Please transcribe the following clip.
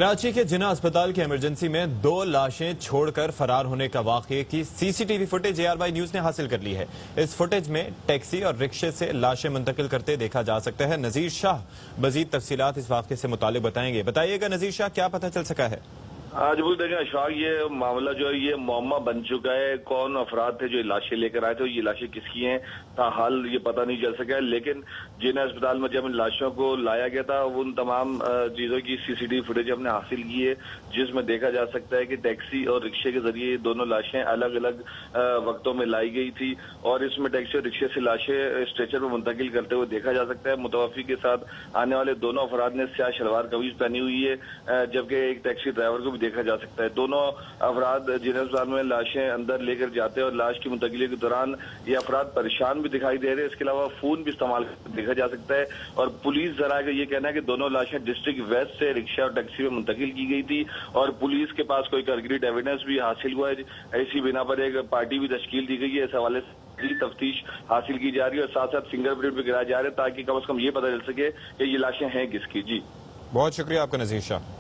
कराची के जिन्ना अस्पताल की इमरजेंसी में 2 लाशें छोड़कर फरार होने का वाकये की सीसीटीवी फुटेज ARY न्यूज ने हासिल कर ली है। इस फुटेज में टैक्सी और रिक्शे से लाशें मुंतकिल करते देखा जा सकता है। नजीर शाह मजीद तफसीलात इस वाकये से मुतालिक बताएंगे। बताइएगा नजीर शाह, क्या पता चल सका है? आज वो देखें अशफाक, ये मामला जो है ये मुअम्मा बन चुका है। कौन अफराद थे जो ये लाशें लेकर आए थे, ये लाशें किसकी हैं, ताहाल ये पता नहीं चल सका है। लेकिन जिन्ना अस्पताल में जब इन लाशों को लाया गया था, उन तमाम चीजों की सीसीटीवी फुटेज हमने हासिल की है, जिसमें देखा जा सकता है कि टैक्सी और रिक्शे के जरिए ये दोनों लाशें अलग अलग वक्तों में लाई गई थी और इसमें टैक्सी और रिक्शे से लाशें स्ट्रेचर में मुंतकिल करते हुए देखा जा सकता है। मुतवफी के साथ आने वाले दोनों अफराद ने स्याह शलवार कमीज पहनी हुई है, जबकि एक टैक्सी ड्राइवर को भी देखा जा सकता है। दोनों अफराद जिन्ना अस्पताल में लाशें अंदर लेकर जाते हैं और लाश की मुंतकिली के दौरान ये अफराद परेशान भी दिखाई दे रहे हैं। इसके अलावा फोन भी इस्तेमाल देखा जा सकता है और पुलिस जरा का ये कहना है कि दोनों लाशें डिस्ट्रिक्ट वेस्ट से रिक्शा और टैक्सी में मुंतकिल की गई थी और पुलिस के पास कोई कंक्रीट एविडेंस भी हासिल हुआ है। इसी बिना पर एक पार्टी भी तश्कील दी गई है। इस हवाले से तफ्तीश हासिल की जा रही है और साथ साथ फिंगरप्रिंट भी गिराए जा रहे हैं ताकि कम से कम ये पता चल सके कि ये लाशें हैं किसकी। जी बहुत शुक्रिया आपका नजीर शाह।